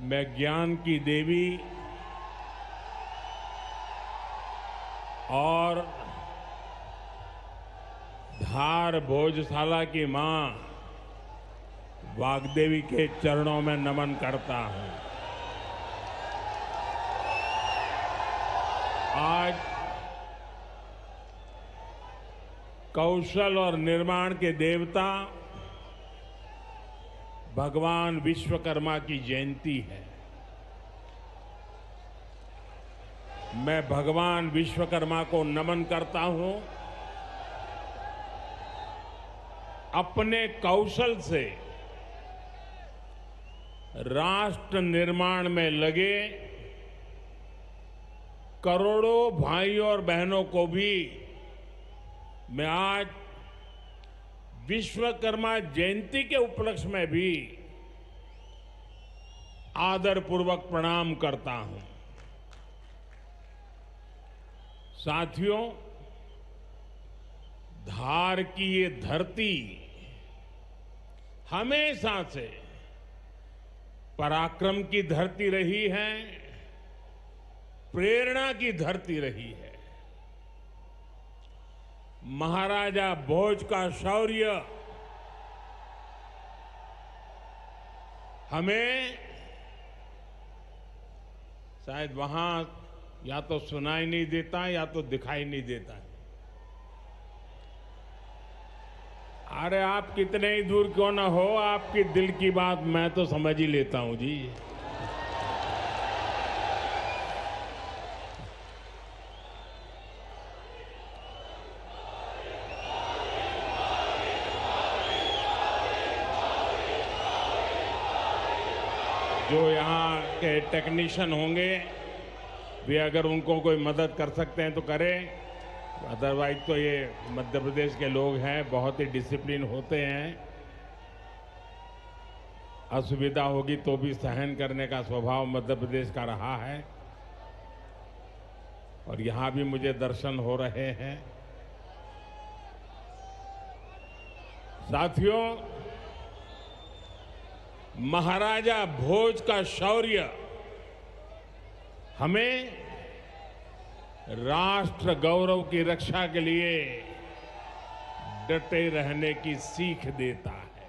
मैं ज्ञान की देवी और धार भोजशाला की मां वाग्देवी के चरणों में नमन करता हूं। आज कौशल और निर्माण के देवता भगवान विश्वकर्मा की जयंती है। मैं भगवान विश्वकर्मा को नमन करता हूं। अपने कौशल से राष्ट्र निर्माण में लगे करोड़ों भाइयों और बहनों को भी मैं आज विश्वकर्मा जयंती के उपलक्ष्य में भी आदरपूर्वक प्रणाम करता हूं। साथियों, धार की ये धरती हमेशा से पराक्रम की धरती रही है, प्रेरणा की धरती रही है। महाराजा भोज का शौर्य हमें शायद वहां या तो सुनाई नहीं देता या तो दिखाई नहीं देता है। अरे आप कितने ही दूर क्यों ना हो, आपकी दिल की बात मैं तो समझ ही लेता हूं जी। जो यहाँ के टेक्नीशियन होंगे वे अगर उनको कोई मदद कर सकते हैं तो करें, अदरवाइज तो ये मध्य प्रदेश के लोग हैं, बहुत ही डिसिप्लिन होते हैं। असुविधा होगी तो भी सहन करने का स्वभाव मध्य प्रदेश का रहा है और यहां भी मुझे दर्शन हो रहे हैं। साथियों, महाराजा भोज का शौर्य हमें राष्ट्र गौरव की रक्षा के लिए डटे रहने की सीख देता है।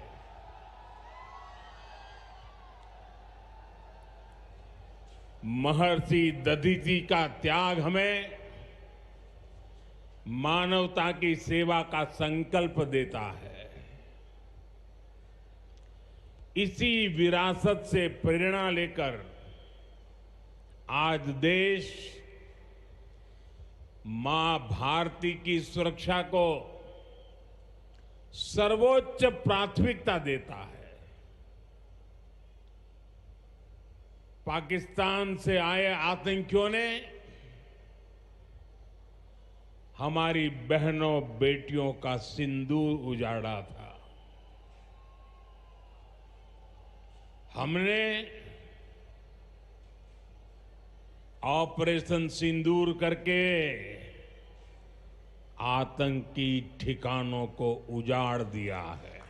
महर्षि दधीचि का त्याग हमें मानवता की सेवा का संकल्प देता है। इसी विरासत से प्रेरणा लेकर आज देश मां भारती की सुरक्षा को सर्वोच्च प्राथमिकता देता है। पाकिस्तान से आए आतंकियों ने हमारी बहनों बेटियों का सिंदूर उजाड़ा था। हमने ऑपरेशन सिंदूर करके आतंकी ठिकानों को उजाड़ दिया है।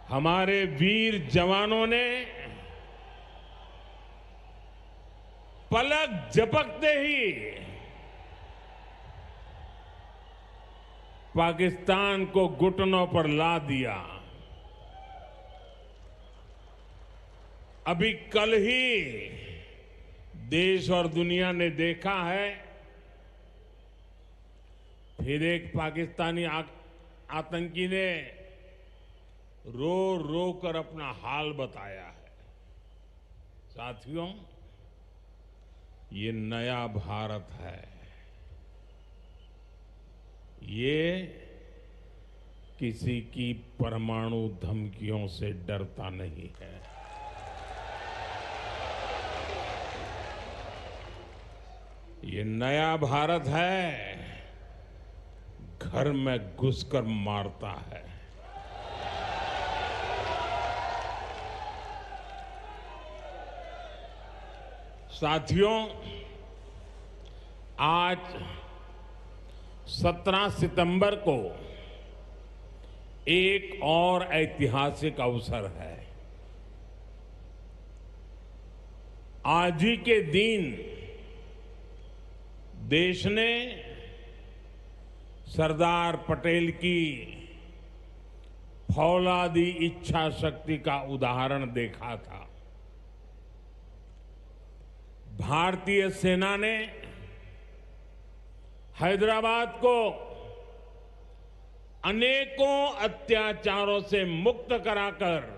हमारे वीर जवानों ने पलक झपकते ही पाकिस्तान को घुटनों पर ला दिया। अभी कल ही देश और दुनिया ने देखा है, फिर एक पाकिस्तानी आतंकी ने रो रो कर अपना हाल बताया है। साथियों, ये नया भारत है। ये किसी की परमाणु धमकियों से डरता नहीं है। ये नया भारत है, घर में घुसकर मारता है। साथियों, आज 17 सितंबर को एक और ऐतिहासिक अवसर है। आज ही के दिन देश ने सरदार पटेल की फौलादी इच्छा शक्ति का उदाहरण देखा था। भारतीय सेना ने हैदराबाद को अनेकों अत्याचारों से मुक्त कराकर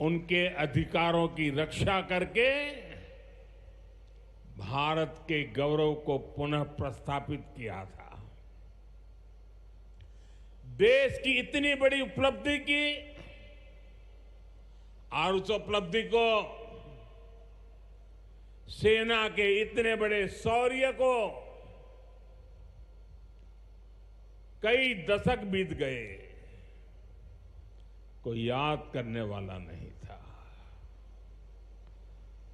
उनके अधिकारों की रक्षा करके भारत के गौरव को पुनः प्रस्थापित किया था। देश की इतनी बड़ी उपलब्धि की और उस उपलब्धि को, सेना के इतने बड़े शौर्य को कई दशक बीत गए, कोई याद करने वाला नहीं था।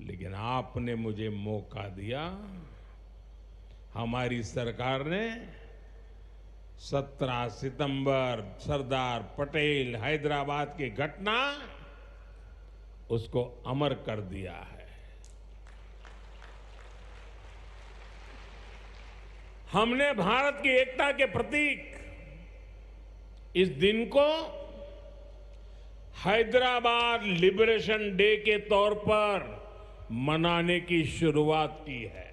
लेकिन आपने मुझे मौका दिया। हमारी सरकार ने 17 सितंबर सरदार पटेल हैदराबाद की घटना, उसको अमर कर दिया है। हमने भारत की एकता के प्रतीक इस दिन को हैदराबाद लिबरेशन डे के तौर पर मनाने की शुरुआत की है।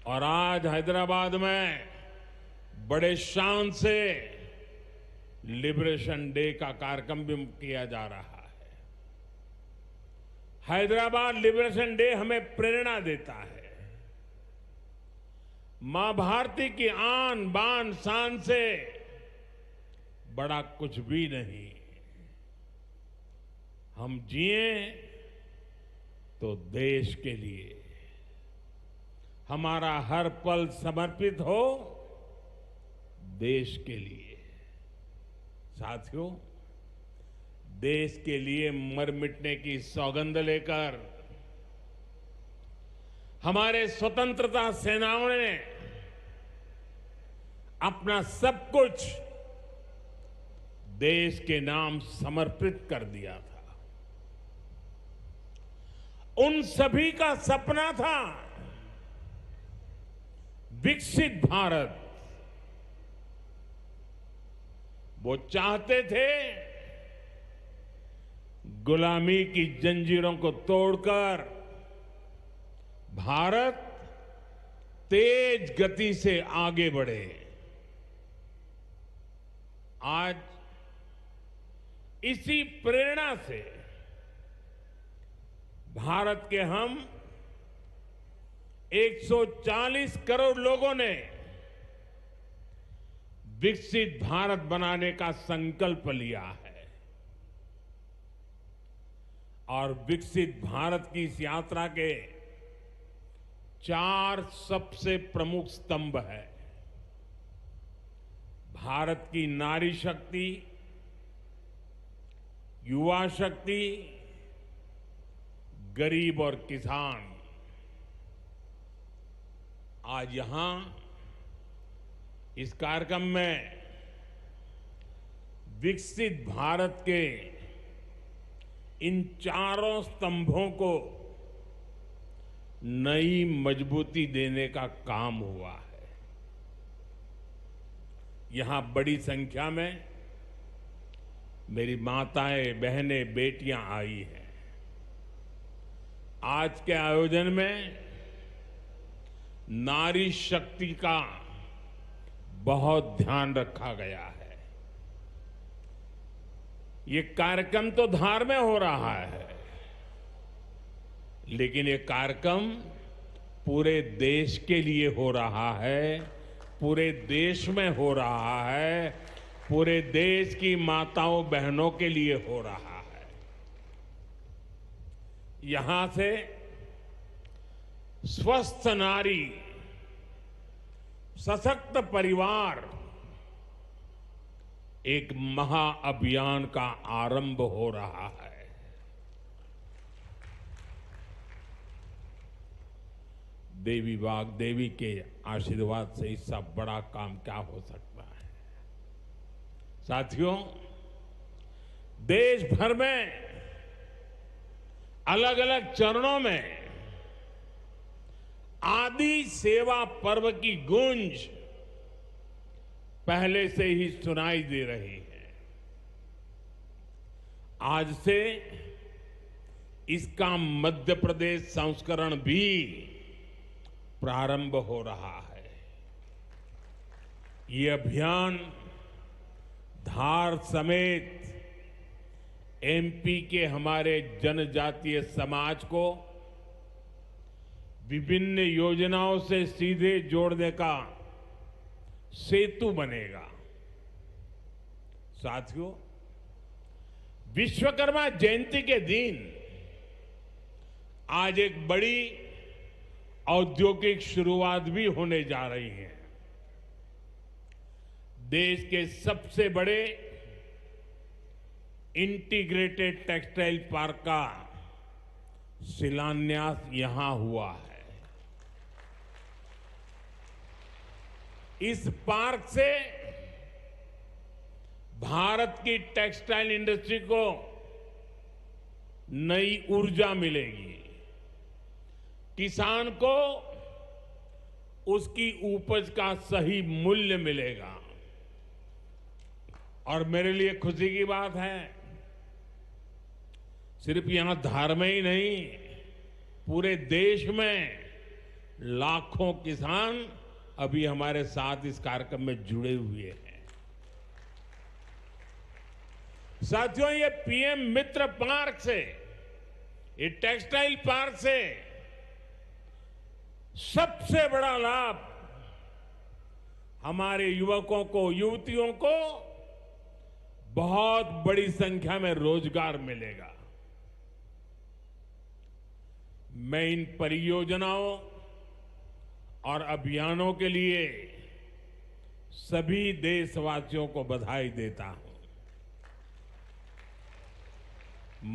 और आज हैदराबाद में बड़े शान से लिबरेशन डे का कार्यक्रम भी किया जा रहा है। हैदराबाद लिबरेशन डे हमें प्रेरणा देता है। मां भारती की आन बान शान से बड़ा कुछ भी नहीं। हम जिए तो देश के लिए, हमारा हर पल समर्पित हो देश के लिए। साथियों, देश के लिए मर मिटने की सौगंध लेकर हमारे स्वतंत्रता सेनाओं ने अपना सब कुछ देश के नाम समर्पित कर दिया था। उन सभी का सपना था विकसित भारत। वो चाहते थे गुलामी की जंजीरों को तोड़कर भारत तेज गति से आगे बढ़े। आज इसी प्रेरणा से भारत के हम 140 करोड़ लोगों ने विकसित भारत बनाने का संकल्प लिया है। और विकसित भारत की इस यात्रा के 4 सबसे प्रमुख स्तंभ है। भारत की नारी शक्ति, युवा शक्ति, गरीब और किसान। आज यहां इस कार्यक्रम में विकसित भारत के इन चारों स्तंभों को नई मजबूती देने का काम हुआ है। यहां बड़ी संख्या में मेरी माताएं, बहनें, बेटियां आई हैं। आज के आयोजन में नारी शक्ति का बहुत ध्यान रखा गया है। ये कार्यक्रम तो धार में हो रहा है, लेकिन ये कार्यक्रम पूरे देश के लिए हो रहा है, पूरे देश में हो रहा है, पूरे देश की माताओं बहनों के लिए हो रहा है। यहां से स्वस्थ नारी, सशक्त परिवार एक महाअभियान का आरंभ हो रहा है। देवी वाग देवी के आशीर्वाद से इससे बड़ा काम क्या हो सकता है। साथियों, देश भर में अलग अलग चरणों में आदि सेवा पर्व की गूंज पहले से ही सुनाई दे रही है। आज से इसका मध्य प्रदेश संस्करण भी प्रारंभ हो रहा है। ये अभियान धार समेत एमपी के हमारे जनजातीय समाज को विभिन्न योजनाओं से सीधे जोड़ने का सेतु बनेगा। साथियों, विश्वकर्मा जयंती के दिन आज एक बड़ी औद्योगिक शुरुआत भी होने जा रही है। देश के सबसे बड़े इंटीग्रेटेड टेक्सटाइल पार्क का शिलान्यास यहां हुआ है। इस पार्क से भारत की टेक्सटाइल इंडस्ट्री को नई ऊर्जा मिलेगी, किसान को उसकी उपज का सही मूल्य मिलेगा। और मेरे लिए खुशी की बात है, सिर्फ यहां धार में ही नहीं, पूरे देश में लाखों किसान अभी हमारे साथ इस कार्यक्रम में जुड़े हुए हैं। साथियों, ये पीएम मित्र पार्क से, ये टेक्सटाइल पार्क से सबसे बड़ा लाभ हमारे युवकों को, युवतियों को बहुत बड़ी संख्या में रोजगार मिलेगा। मैं इन परियोजनाओं और अभियानों के लिए सभी देशवासियों को बधाई देता हूं।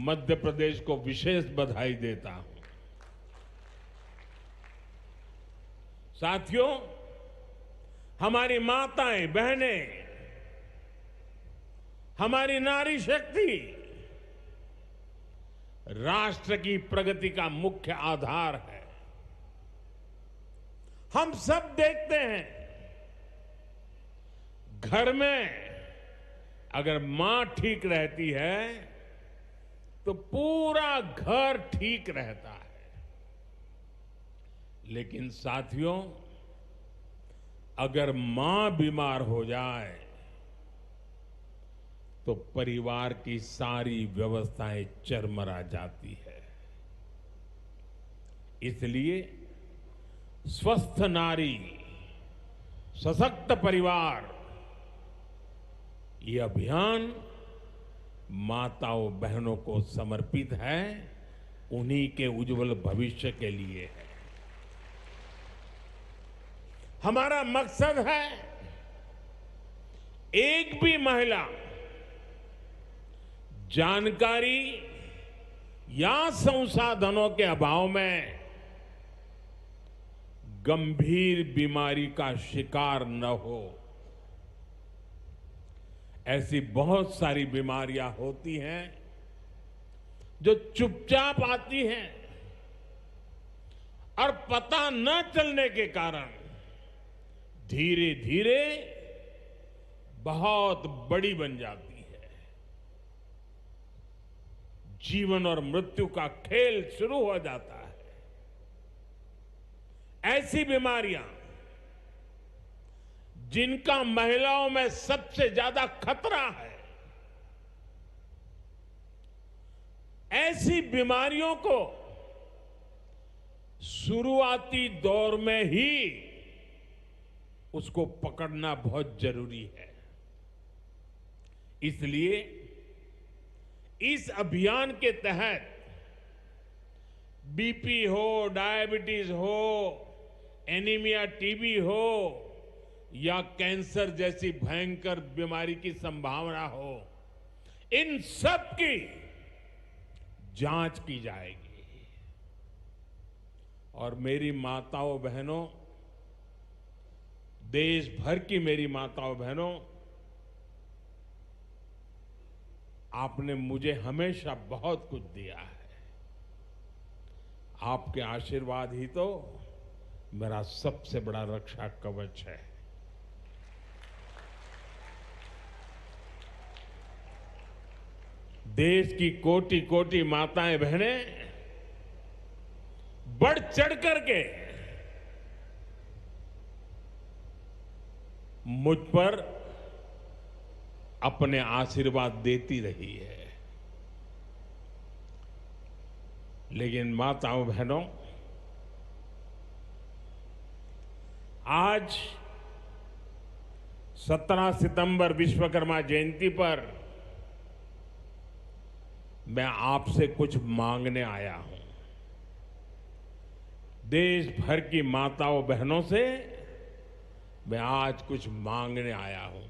मध्य प्रदेश को विशेष बधाई देता हूं। साथियों, हमारी माताएं, बहनें, हमारी नारी शक्ति राष्ट्र की प्रगति का मुख्य आधार है। हम सब देखते हैं, घर में अगर मां ठीक रहती है तो पूरा घर ठीक रहता है। लेकिन साथियों, अगर मां बीमार हो जाए तो परिवार की सारी व्यवस्थाएं चरमरा जाती है। इसलिए स्वस्थ नारी, सशक्त परिवार, ये अभियान माताओं बहनों को समर्पित है, उन्हीं के उज्जवल भविष्य के लिए है। हमारा मकसद है एक भी महिला जानकारी या संसाधनों के अभाव में गंभीर बीमारी का शिकार न हो। ऐसी बहुत सारी बीमारियां होती हैं जो चुपचाप आती हैं और पता न चलने के कारण धीरे धीरे बहुत बड़ी बन जाती है। जीवन और मृत्यु का खेल शुरू हो जाता है। ऐसी बीमारियां जिनका महिलाओं में सबसे ज्यादा खतरा है, ऐसी बीमारियों को शुरुआती दौर में ही उसको पकड़ना बहुत जरूरी है। इसलिए इस अभियान के तहत बीपी हो, डायबिटीज हो, एनीमिया, टीबी हो या कैंसर जैसी भयंकर बीमारी की संभावना हो, इन सब की जांच की जाएगी। और मेरी माताओं बहनों, देश भर की मेरी माताओं बहनों, आपने मुझे हमेशा बहुत कुछ दिया है। आपके आशीर्वाद ही तो मेरा सबसे बड़ा रक्षा कवच है। देश की कोटि कोटि माताएं बहनें बढ़ चढ़ करके मुझ पर अपने आशीर्वाद देती रही है। लेकिन माताओं बहनों, आज 17 सितंबर विश्वकर्मा जयंती पर मैं आपसे कुछ मांगने आया हूं। देश भर की माताओं बहनों से मैं आज कुछ मांगने आया हूं।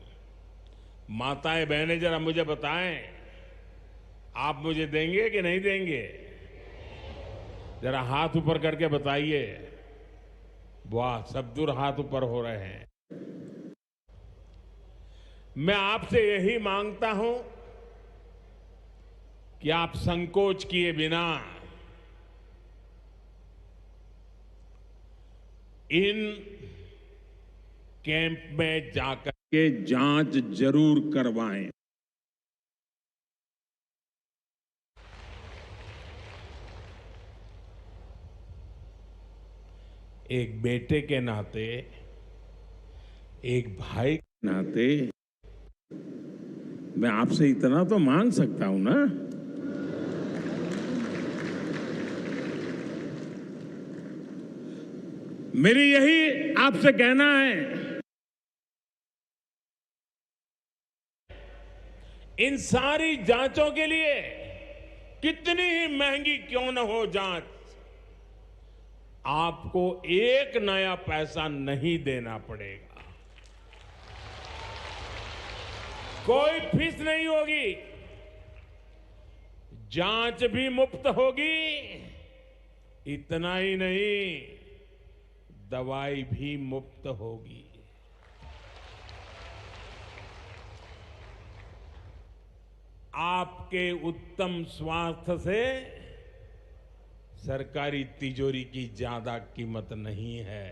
माताएं बहनें, जरा मुझे बताएं, आप मुझे देंगे कि नहीं देंगे? जरा हाथ ऊपर करके बताइए। वाह, सब दूर हाथ ऊपर हो रहे हैं। मैं आपसे यही मांगता हूं कि आप संकोच किए बिना इन कैंप में जाकर के जांच जरूर करवाएं। एक बेटे के नाते, एक भाई के नाते मैं आपसे इतना तो मांग सकता हूं ना। मेरी यही आपसे कहना है। इन सारी जांचों के लिए कितनी ही महंगी क्यों न हो जांच, आपको एक नया पैसा नहीं देना पड़ेगा। कोई फीस नहीं होगी, जांच भी मुफ्त होगी। इतना ही नहीं, दवाई भी मुफ्त होगी। आपके उत्तम स्वास्थ्य से सरकारी तिजोरी की ज्यादा कीमत नहीं है।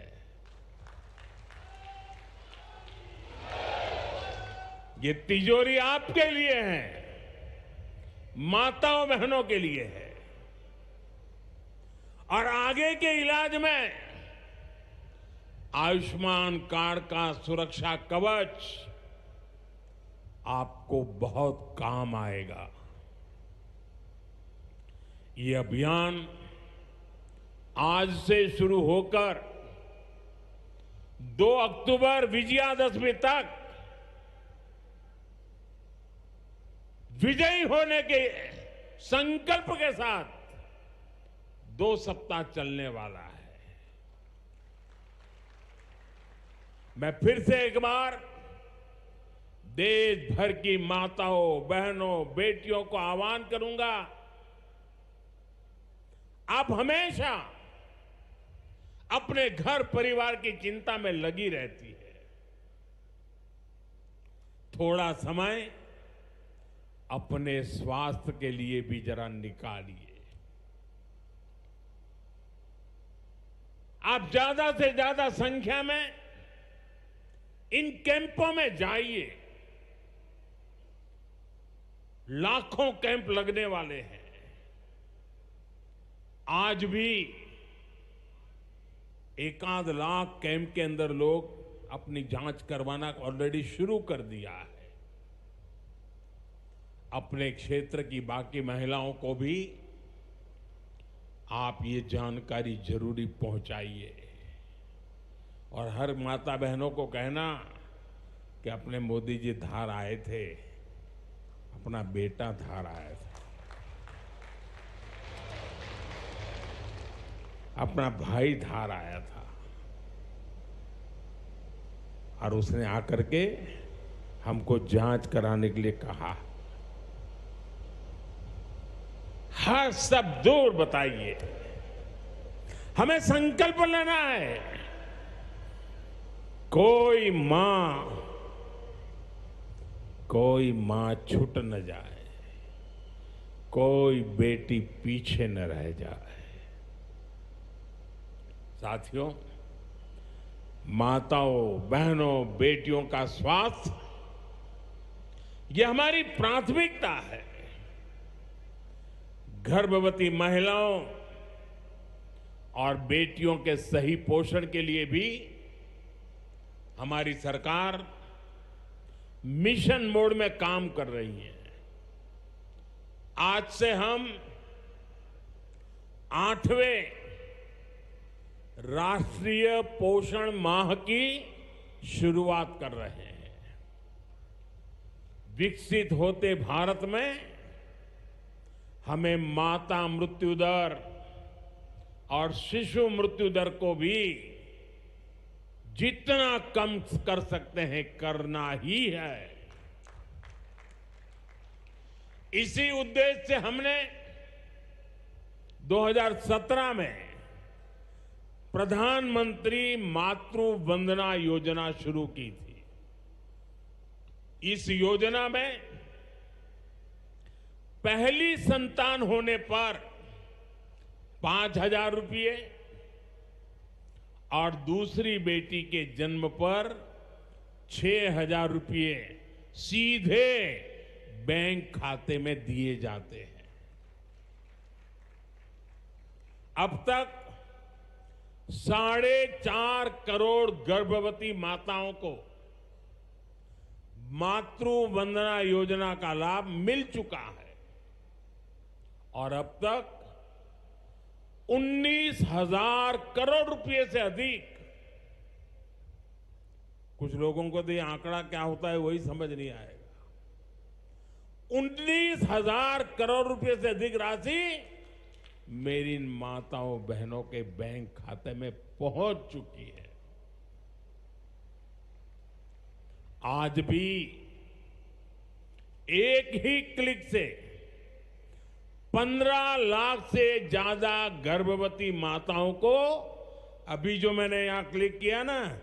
ये तिजोरी आपके लिए है, माताओं बहनों के लिए है। और आगे के इलाज में आयुष्मान कार्ड का सुरक्षा कवच आपको बहुत काम आएगा। ये अभियान आज से शुरू होकर 2 अक्टूबर विजयादशमी तक विजयी होने के संकल्प के साथ 2 सप्ताह चलने वाला है। मैं फिर से एक बार देश भर की माताओं, बहनों, बेटियों को आह्वान करूंगा, आप हमेशा अपने घर परिवार की चिंता में लगी रहती है। थोड़ा समय अपने स्वास्थ्य के लिए भी जरा निकालिए। आप ज्यादा से ज्यादा संख्या में इन कैंपों में जाइए। लाखों कैंप लगने वाले हैं। आज भी 1 लाख कैंप के अंदर लोग अपनी जांच करवाना ऑलरेडी शुरू कर दिया है। अपने क्षेत्र की बाकी महिलाओं को भी आप ये जानकारी जरूरी पहुंचाइए। और हर माता बहनों को कहना कि अपने मोदी जी धार आए थे, अपना बेटा धार आया था, अपना भाई धार आया था, और उसने आकर के हमको जांच कराने के लिए कहा। हर सब दूर बताइए, हमें संकल्प लेना है, कोई मां छूट न जाए, कोई बेटी पीछे न रह जाए। साथियों, माताओं, बहनों, बेटियों का स्वास्थ्य ये हमारी प्राथमिकता है। गर्भवती महिलाओं और बेटियों के सही पोषण के लिए भी हमारी सरकार मिशन मोड में काम कर रही है। आज से हम 8वें राष्ट्रीय पोषण माह की शुरुआत कर रहे हैं। विकसित होते भारत में हमें माता मृत्यु दर और शिशु मृत्यु दर को भी जितना कम कर सकते हैं करना ही है। इसी उद्देश्य से हमने 2017 में प्रधानमंत्री मातृ वंदना योजना शुरू की थी। इस योजना में पहली संतान होने पर 5,000 रुपये और दूसरी बेटी के जन्म पर 6,000 रुपये सीधे बैंक खाते में दिए जाते हैं। अब तक 4.5 करोड़ गर्भवती माताओं को मातृ वंदना योजना का लाभ मिल चुका है और अब तक 19,000 करोड़ रुपए से अधिक, कुछ लोगों को तो ये आंकड़ा क्या होता है वही समझ नहीं आएगा, 19,000 करोड़ रुपए से अधिक राशि मेरी माताओं बहनों के बैंक खाते में पहुंच चुकी है। आज भी एक ही क्लिक से 15 लाख से ज्यादा गर्भवती माताओं को, अभी जो मैंने यहां क्लिक किया ना,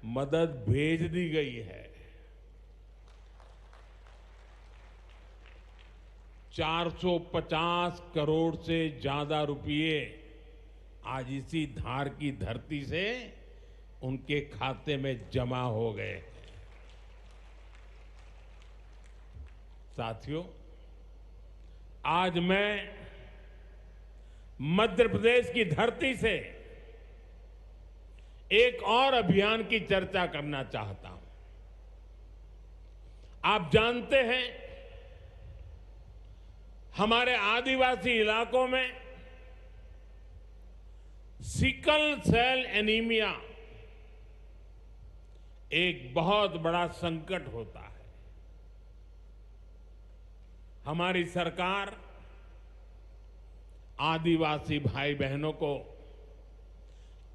मदद भेज दी गई है। 450 करोड़ से ज्यादा रुपये आज इसी धार की धरती से उनके खाते में जमा हो गए हैं। साथियों, आज मैं मध्य प्रदेश की धरती से एक और अभियान की चर्चा करना चाहता हूं। आप जानते हैं, हमारे आदिवासी इलाकों में सिकल सेल एनीमिया एक बहुत बड़ा संकट होता है। हमारी सरकार आदिवासी भाई बहनों को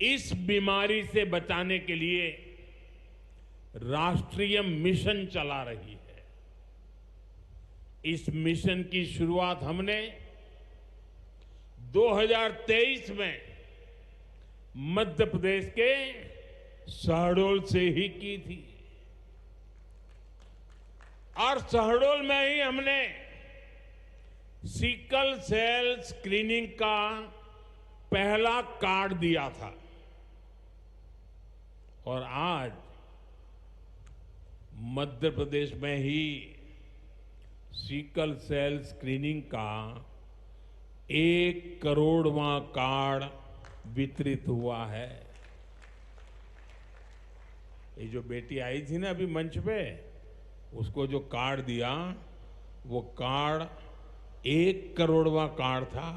इस बीमारी से बचाने के लिए राष्ट्रीय मिशन चला रही है। इस मिशन की शुरुआत हमने 2023 में मध्य प्रदेश के शहडोल से ही की थी और शहडोल में ही हमने सिकल सेल स्क्रीनिंग का पहला कार्ड दिया था और आज मध्य प्रदेश में ही सिकल सेल स्क्रीनिंग का 1 करोड़वां कार्ड वितरित हुआ है। ये जो बेटी आई थी ना अभी मंच पे, उसको जो कार्ड दिया वो कार्ड 1 करोड़वां कार्ड था।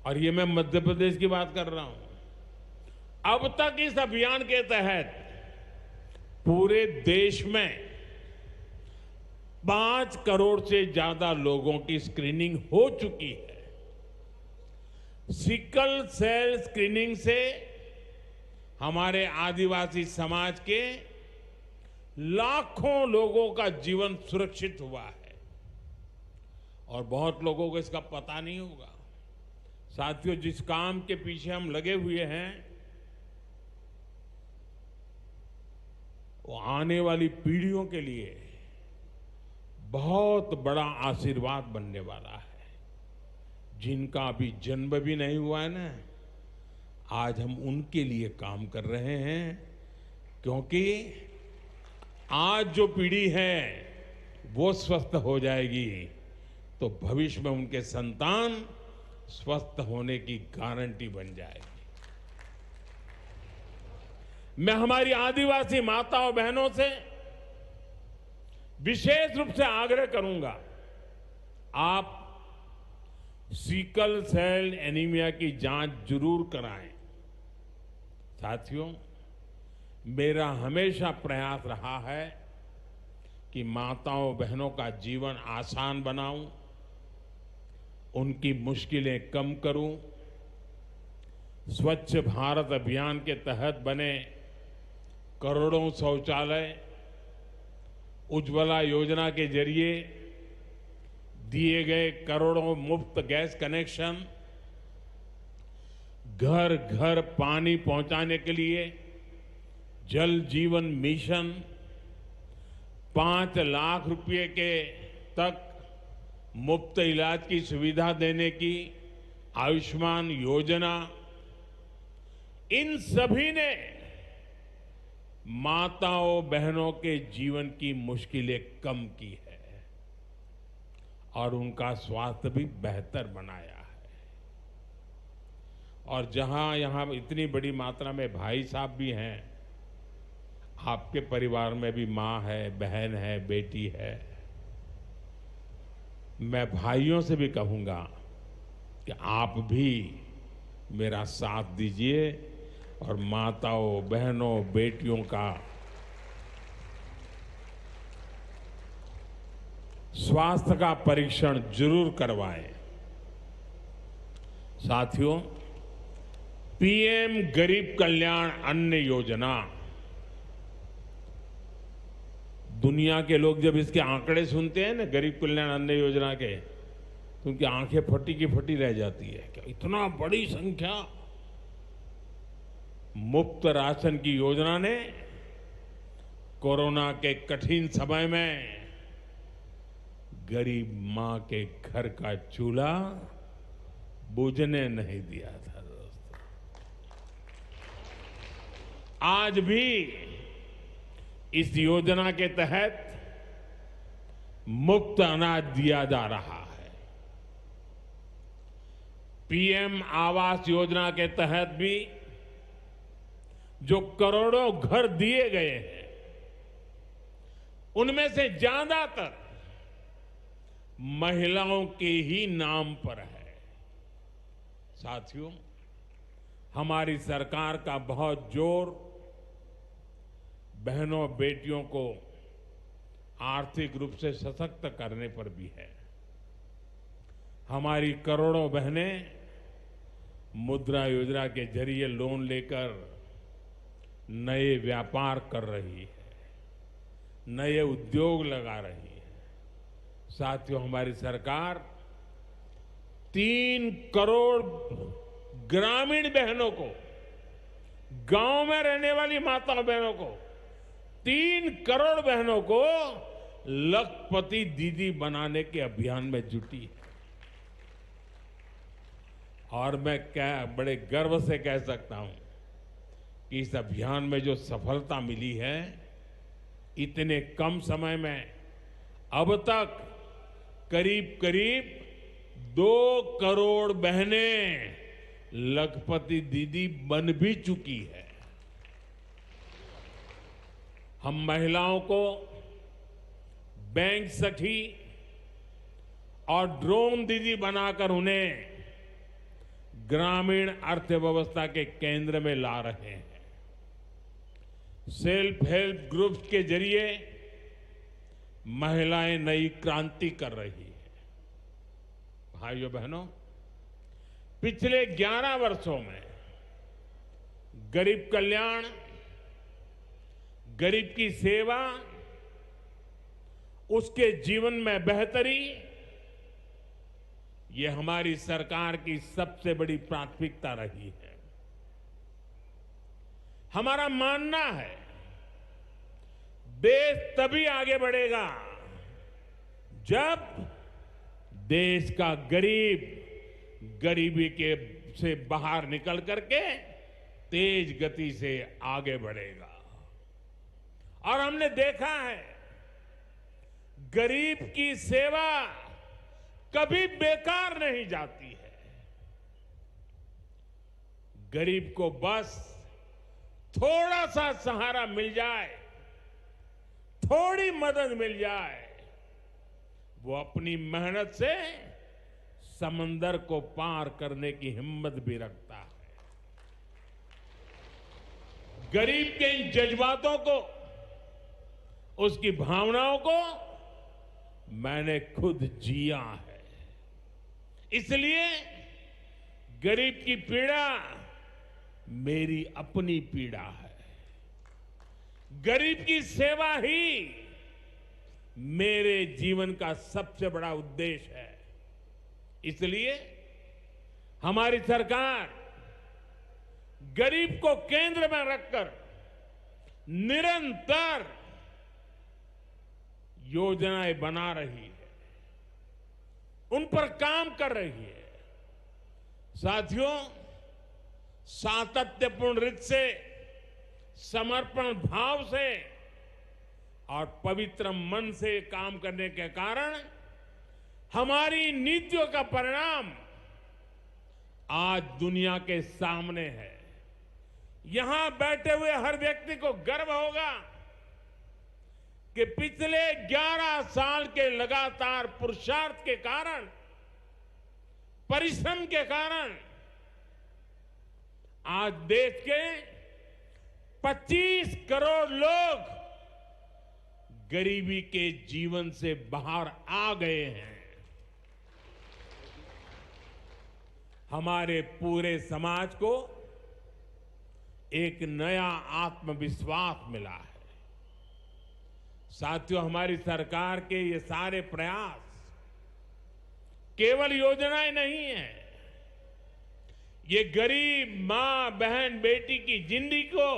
और ये मैं मध्य प्रदेश की बात कर रहा हूं। अब तक इस अभियान के तहत पूरे देश में 5 करोड़ से ज्यादा लोगों की स्क्रीनिंग हो चुकी है। सिकल सेल स्क्रीनिंग से हमारे आदिवासी समाज के लाखों लोगों का जीवन सुरक्षित हुआ है और बहुत लोगों को इसका पता नहीं होगा। साथियों, जिस काम के पीछे हम लगे हुए हैं वो आने वाली पीढ़ियों के लिए बहुत बड़ा आशीर्वाद बनने वाला है। जिनका अभी जन्म भी नहीं हुआ है ना, आज हम उनके लिए काम कर रहे हैं, क्योंकि आज जो पीढ़ी है वो स्वस्थ हो जाएगी तो भविष्य में उनके संतान स्वस्थ होने की गारंटी बन जाएगी। मैं हमारी आदिवासी माताओं बहनों से विशेष रूप से आग्रह करूंगा, आप सिकल सेल एनीमिया की जांच जरूर कराएं। साथियों, मेरा हमेशा प्रयास रहा है कि माताओं बहनों का जीवन आसान बनाऊं, उनकी मुश्किलें कम करूं। स्वच्छ भारत अभियान के तहत बने करोड़ों शौचालय, उज्ज्वला योजना के जरिए दिए गए करोड़ों मुफ्त गैस कनेक्शन, घर घर पानी पहुंचाने के लिए जल जीवन मिशन, 5 लाख रुपए के तक मुफ्त इलाज की सुविधा देने की आयुष्मान योजना, इन सभी ने माताओं बहनों के जीवन की मुश्किलें कम की है और उनका स्वास्थ्य भी बेहतर बनाया है। और जहां यहां इतनी बड़ी मात्रा में भाई साहब भी हैं, आपके परिवार में भी मां है, बहन है, बेटी है, मैं भाइयों से भी कहूंगा कि आप भी मेरा साथ दीजिए और माताओं बहनों बेटियों का स्वास्थ्य का परीक्षण जरूर करवाएं। साथियों, पीएम गरीब कल्याण अन्न योजना, दुनिया के लोग जब इसके आंकड़े सुनते हैं ना, गरीब कल्याण अन्न योजना के, तो उनकी आंखें फटी की फटी रह जाती है। क्या इतना बड़ी संख्या! मुफ्त राशन की योजना ने कोरोना के कठिन समय में गरीब मां के घर का चूल्हा बुझने नहीं दिया था। दोस्तों, आज भी इस योजना के तहत मुफ्त अनाज दिया जा रहा है। पीएम आवास योजना के तहत भी जो करोड़ों घर दिए गए हैं, उनमें से ज्यादातर महिलाओं के ही नाम पर है। साथियों, हमारी सरकार का बहुत जोर बहनों बेटियों को आर्थिक रूप से सशक्त करने पर भी है। हमारी करोड़ों बहनें मुद्रा योजना के जरिए लोन लेकर नए व्यापार कर रही है, नए उद्योग लगा रही है। साथियों, हमारी सरकार 3 करोड़ ग्रामीण बहनों को, गांव में रहने वाली माता बहनों को, 3 करोड़ बहनों को लखपति दीदी बनाने के अभियान में जुटी है। और मैं बड़े गर्व से कह सकता हूं कि इस अभियान में जो सफलता मिली है, इतने कम समय में अब तक करीब करीब 2 करोड़ बहनें लखपति दीदी बन भी चुकी है। हम महिलाओं को बैंक सखी और ड्रोन दीदी बनाकर उन्हें ग्रामीण अर्थव्यवस्था के केंद्र में ला रहे हैं। सेल्फ हेल्प ग्रुप्स के जरिए महिलाएं नई क्रांति कर रही है। भाइयों बहनों, पिछले 11 वर्षों में गरीब कल्याण, गरीब की सेवा, उसके जीवन में बेहतरी ये हमारी सरकार की सबसे बड़ी प्राथमिकता रही है। हमारा मानना है देश तभी आगे बढ़ेगा जब देश का गरीब गरीबी के से बाहर निकल करके तेज गति से आगे बढ़ेगा। और हमने देखा है गरीब की सेवा कभी बेकार नहीं जाती है। गरीब को बस थोड़ा सा सहारा मिल जाए, थोड़ी मदद मिल जाए, वो अपनी मेहनत से समंदर को पार करने की हिम्मत भी रखता है। गरीब के इन जज्बातों को, उसकी भावनाओं को मैंने खुद जिया है। इसलिए गरीब की पीड़ा मेरी अपनी पीड़ा है। गरीब की सेवा ही मेरे जीवन का सबसे बड़ा उद्देश्य है। इसलिए हमारी सरकार गरीब को केंद्र में रखकर निरंतर योजनाएं बना रही है, उन पर काम कर रही है। साथियों, सातत्यपूर्ण रीत से, समर्पण भाव से और पवित्र मन से काम करने के कारण हमारी नीतियों का परिणाम आज दुनिया के सामने है। यहां बैठे हुए हर व्यक्ति को गर्व होगा कि पिछले 11 साल के लगातार पुरुषार्थ के कारण, परिश्रम के कारण आज देश के 25 करोड़ लोग गरीबी के जीवन से बाहर आ गए हैं। हमारे पूरे समाज को एक नया आत्मविश्वास मिला है। साथियों, हमारी सरकार के ये सारे प्रयास केवल योजनाएं नहीं है, ये गरीब मां, बहन, बेटी की जिंदगी को,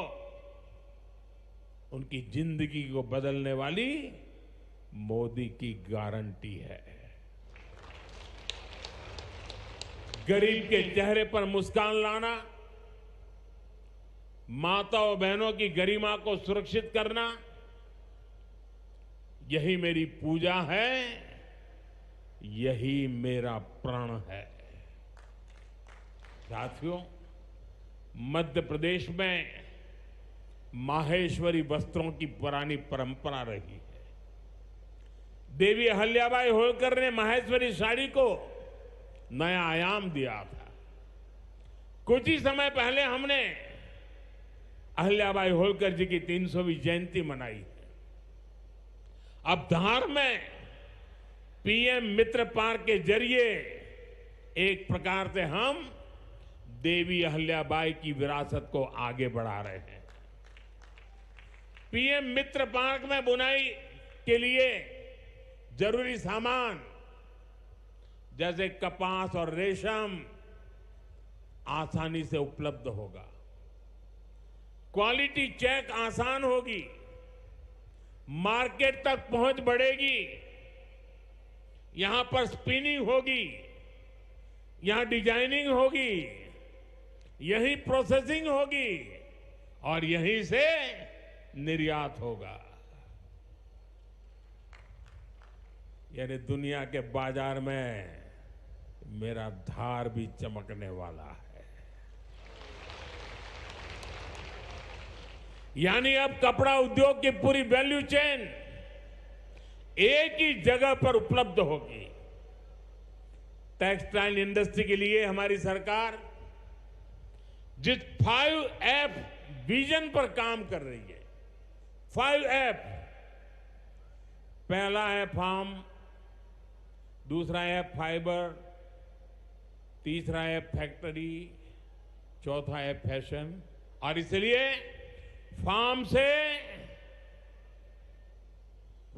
उनकी जिंदगी को बदलने वाली मोदी की गारंटी है। गरीब के चेहरे पर मुस्कान लाना, माताओं बहनों की गरिमा को सुरक्षित करना, यही मेरी पूजा है, यही मेरा प्रण है। साथियों, मध्य प्रदेश में माहेश्वरी वस्त्रों की पुरानी परंपरा रही है। देवी अहिल्याबाई होलकर ने माहेश्वरी साड़ी को नया आयाम दिया था। कुछ ही समय पहले हमने अहिल्याबाई होलकर जी की 300वीं जयंती मनाई है। अब धार में पीएम मित्र पार्क के जरिए एक प्रकार से हम देवी अहिल्याबाई की विरासत को आगे बढ़ा रहे हैं। पीएम मित्र पार्क में बुनाई के लिए जरूरी सामान जैसे कपास और रेशम आसानी से उपलब्ध होगा। क्वालिटी चेक आसान होगी, मार्केट तक पहुंच बढ़ेगी। यहां पर स्पिनिंग होगी, यहां डिजाइनिंग होगी, यही प्रोसेसिंग होगी और यहीं से निर्यात होगा। यानी दुनिया के बाजार में मेरा धार भी चमकने वाला है। यानी अब कपड़ा उद्योग की पूरी वैल्यू चेन एक ही जगह पर उपलब्ध होगी। टेक्सटाइल इंडस्ट्री के लिए हमारी सरकार जिस 5F विजन पर काम कर रही है, 5F, पहला है फार्म, दूसरा है फाइबर, तीसरा है फैक्ट्री, चौथा है फैशन। और इसलिए फार्म से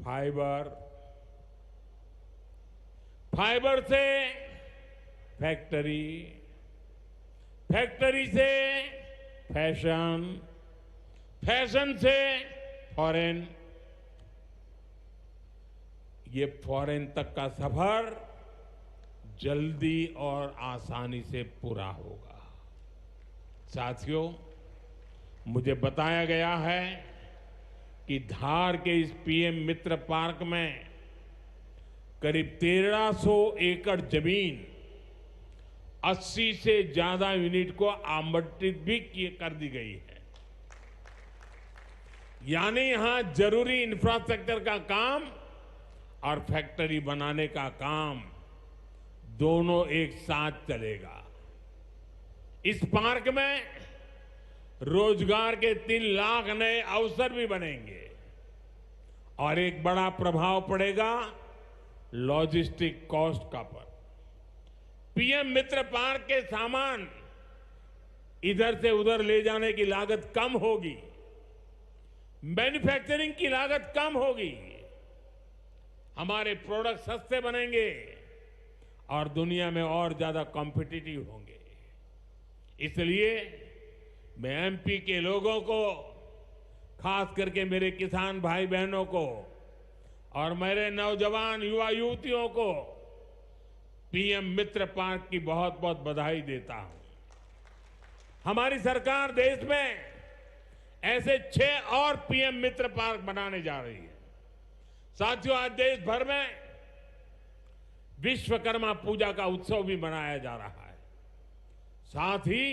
फाइबर, फाइबर से फैक्ट्री, फैक्ट्री से फैशन, फैशन से फॉरेन, ये फॉरेन तक का सफर जल्दी और आसानी से पूरा होगा। साथियों, मुझे बताया गया है कि धार के इस पीएम मित्र पार्क में करीब 1300 एकड़ जमीन 80 से ज्यादा यूनिट को आवंटित भी कर दी गई है। यानी यहां जरूरी इंफ्रास्ट्रक्चर का काम और फैक्ट्री बनाने का काम दोनों एक साथ चलेगा। इस पार्क में रोजगार के 3 लाख नए अवसर भी बनेंगे और एक बड़ा प्रभाव पड़ेगा लॉजिस्टिक कॉस्ट का पर। पीएम मित्र पार्क के सामान इधर से उधर ले जाने की लागत कम होगी, मैन्युफैक्चरिंग की लागत कम होगी, हमारे प्रोडक्ट सस्ते बनेंगे और दुनिया में और ज्यादा कॉम्पिटिटिव होंगे। इसलिए मैं एमपी के लोगों को, खास करके मेरे किसान भाई बहनों को और मेरे नौजवान युवा युवतियों को पीएम मित्र पार्क की बहुत बहुत बधाई देता हूं। हमारी सरकार देश में ऐसे 6 और पीएम मित्र पार्क बनाने जा रही है। साथियों, आज देश भर में विश्वकर्मा पूजा का उत्सव भी मनाया जा रहा है। साथ ही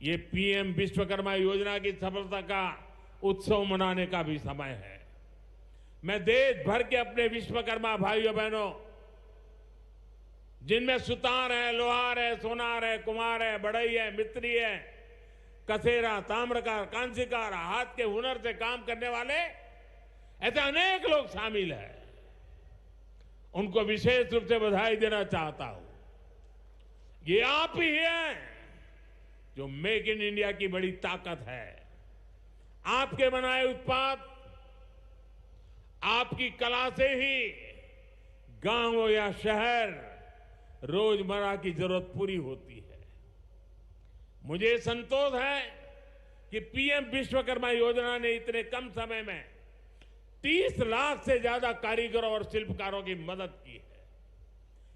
ये पीएम विश्वकर्मा योजना की सफलता का उत्सव मनाने का भी समय है। मैं देश भर के अपने विश्वकर्मा भाइयों बहनों, जिनमें सुतार है, लोहार है, सोनार है, कुम्हार है, बढ़ई है, मिस्त्री है, कसेरा, ताम्रकार, कांसीकार, हाथ के हुनर से काम करने वाले ऐसे अनेक लोग शामिल हैं, उनको विशेष रूप से बधाई देना चाहता हूं। ये आप ही हैं जो मेक इन इंडिया की बड़ी ताकत है। आपके बनाए उत्पाद, आपकी कला से ही गांव या शहर रोजमर्रा की जरूरत पूरी होती है। मुझे संतोष है कि पीएम विश्वकर्मा योजना ने इतने कम समय में 30 लाख से ज्यादा कारीगरों और शिल्पकारों की मदद की है।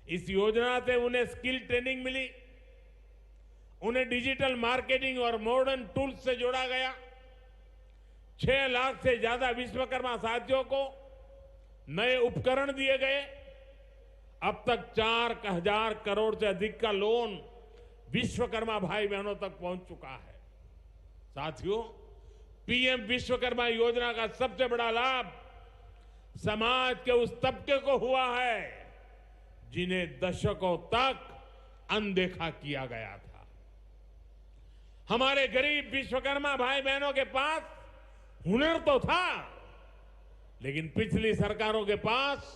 इस योजना से उन्हें स्किल ट्रेनिंग मिली, उन्हें डिजिटल मार्केटिंग और मॉडर्न टूल्स से जोड़ा गया। 6 लाख से ज्यादा विश्वकर्मा साथियों को नए उपकरण दिए गए। अब तक 4,000 करोड़ से अधिक का लोन विश्वकर्मा भाई बहनों तक पहुंच चुका है। साथियों, पीएम विश्वकर्मा योजना का सबसे बड़ा लाभ समाज के उस तबके को हुआ है जिन्हें दशकों तक अनदेखा किया गया था। हमारे गरीब विश्वकर्मा भाई बहनों के पास हुनर तो था, लेकिन पिछली सरकारों के पास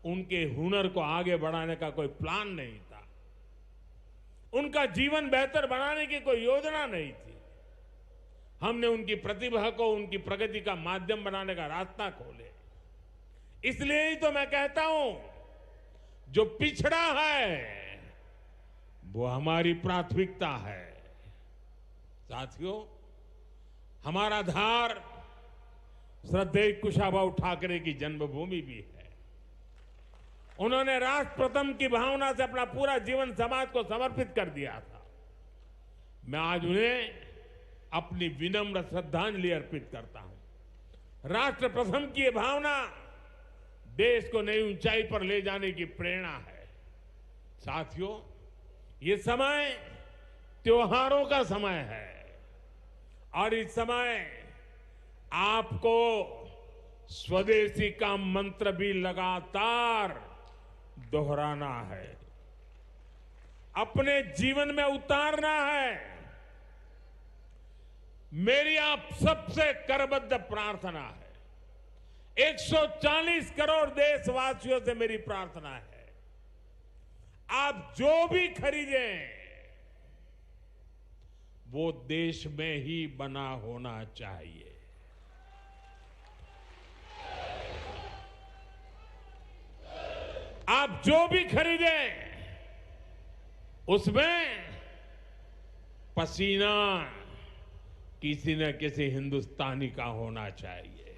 उनके हुनर को आगे बढ़ाने का कोई प्लान नहीं था। उनका जीवन बेहतर बनाने की कोई योजना नहीं थी। हमने उनकी प्रतिभा को उनकी प्रगति का माध्यम बनाने का रास्ता खोले। इसलिए ही तो मैं कहता हूं, जो पिछड़ा है वो हमारी प्राथमिकता है। साथियों, हमारा धार श्रद्धेय कुशाभाऊ ठाकरे की जन्मभूमि भी है। उन्होंने राष्ट्र प्रथम की भावना से अपना पूरा जीवन समाज को समर्पित कर दिया था। मैं आज उन्हें अपनी विनम्र श्रद्धांजलि अर्पित करता हूं। राष्ट्र प्रथम की ये भावना देश को नई ऊंचाई पर ले जाने की प्रेरणा है। साथियों, ये समय त्योहारों का समय है और इस समय आपको स्वदेशी का मंत्र भी लगातार दोहराना है, अपने जीवन में उतारना है। मेरी आप सबसे करबद्ध प्रार्थना है, 140 करोड़ देशवासियों से मेरी प्रार्थना है, आप जो भी खरीदें वो देश में ही बना होना चाहिए। आप जो भी खरीदें उसमें पसीना किसी न किसी हिंदुस्तानी का होना चाहिए।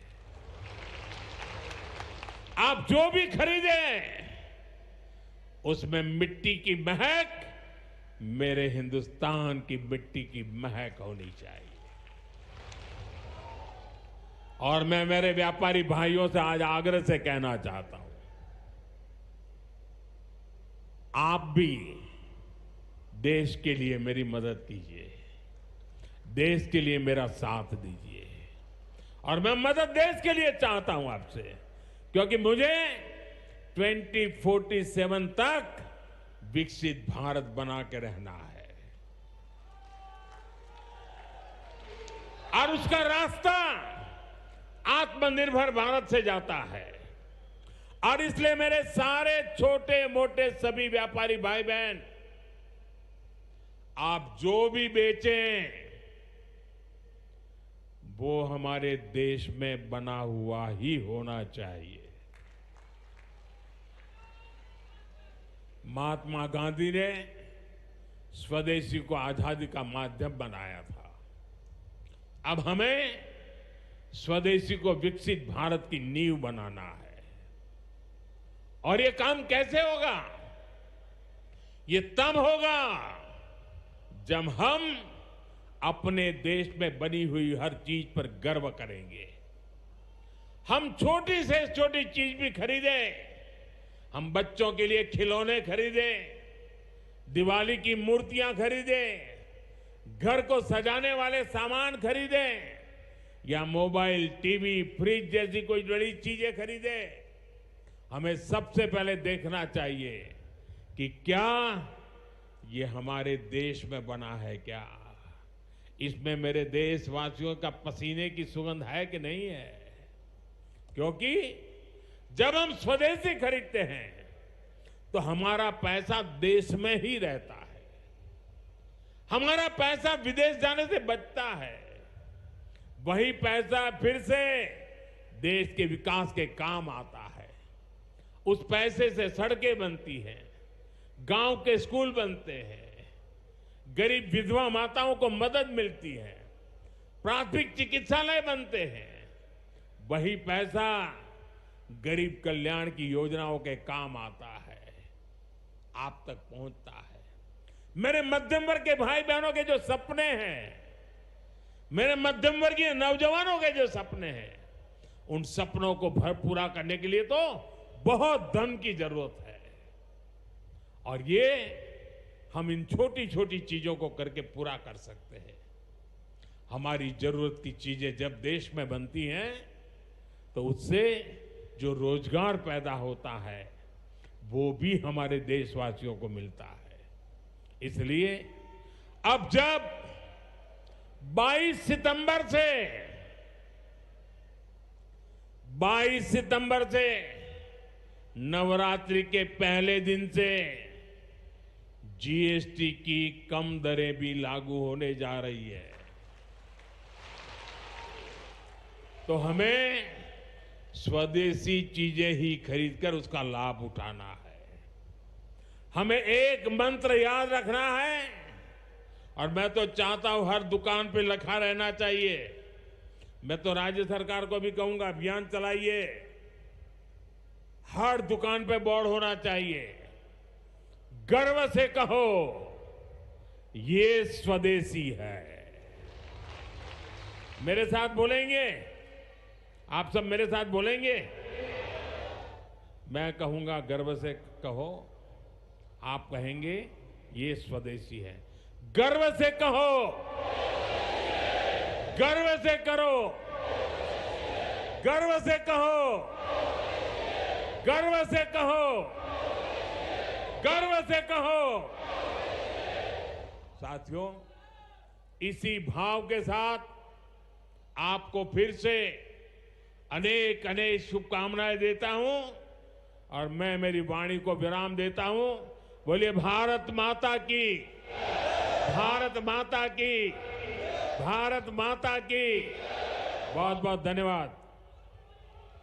आप जो भी खरीदे उसमें मिट्टी की महक मेरे हिंदुस्तान की मिट्टी की महक होनी चाहिए। और मैं मेरे व्यापारी भाइयों से आज आग्रह से कहना चाहता हूं, आप भी देश के लिए मेरी मदद कीजिए, देश के लिए मेरा साथ दीजिए। और मैं मदद देश के लिए चाहता हूं आपसे, क्योंकि मुझे 2047 तक विकसित भारत बना के रहना है। और उसका रास्ता आत्मनिर्भर भारत से जाता है। और इसलिए मेरे सारे छोटे मोटे सभी व्यापारी भाई बहन, आप जो भी बेचें वो हमारे देश में बना हुआ ही होना चाहिए। महात्मा गांधी ने स्वदेशी को आजादी का माध्यम बनाया था। अब हमें स्वदेशी को विकसित भारत की नींव बनाना है। और ये काम कैसे होगा? ये तब होगा जब हम अपने देश में बनी हुई हर चीज पर गर्व करेंगे। हम छोटी से छोटी चीज भी खरीदें, हम बच्चों के लिए खिलौने खरीदें, दिवाली की मूर्तियां खरीदें, घर को सजाने वाले सामान खरीदें, या मोबाइल, टीवी, फ्रिज जैसी कोई बड़ी चीजें खरीदें, हमें सबसे पहले देखना चाहिए कि क्या ये हमारे देश में बना है, क्या इसमें मेरे देशवासियों का पसीने की सुगंध है कि नहीं है। क्योंकि जब हम स्वदेशी खरीदते हैं तो हमारा पैसा देश में ही रहता है, हमारा पैसा विदेश जाने से बचता है। वही पैसा फिर से देश के विकास के काम आता है। उस पैसे से सड़कें बनती हैं, गांव के स्कूल बनते हैं, गरीब विधवा माताओं को मदद मिलती है, प्राथमिक चिकित्सालय बनते हैं। वही पैसा गरीब कल्याण की योजनाओं के काम आता है, आप तक पहुंचता है। मेरे मध्यम वर्ग के भाई बहनों के जो सपने हैं, मेरे मध्यम वर्गीय नौजवानों के जो सपने हैं, उन सपनों को पूरा करने के लिए तो बहुत धन की जरूरत है। और ये हम इन छोटी छोटी चीजों को करके पूरा कर सकते हैं। हमारी जरूरत की चीजें जब देश में बनती हैं तो उससे जो रोजगार पैदा होता है वो भी हमारे देशवासियों को मिलता है। इसलिए अब जब 22 सितंबर से नवरात्रि के पहले दिन से जीएसटी की कम दरें भी लागू होने जा रही है, तो हमें स्वदेशी चीजें ही खरीदकर उसका लाभ उठाना है। हमें एक मंत्र याद रखना है, और मैं तो चाहता हूं हर दुकान पे लिखा रहना चाहिए। मैं तो राज्य सरकार को भी कहूंगा, अभियान चलाइए, हर दुकान पे बोर्ड होना चाहिए, गर्व से कहो ये स्वदेशी है। मेरे साथ बोलेंगे? आप सब मेरे साथ बोलेंगे? मैं कहूंगा गर्व से कहो, आप कहेंगे ये स्वदेशी है। गर्व से कहो, गर्व से करो, गर्व से कहो, गर्व से कहो, गर्व से कहो। साथियों, इसी भाव के साथ आपको फिर से अनेक अनेक शुभकामनाएं देता हूं और मैं मेरी वाणी को विराम देता हूं। बोलिए भारत माता की, भारत माता की, भारत माता की। बहुत बहुत धन्यवाद।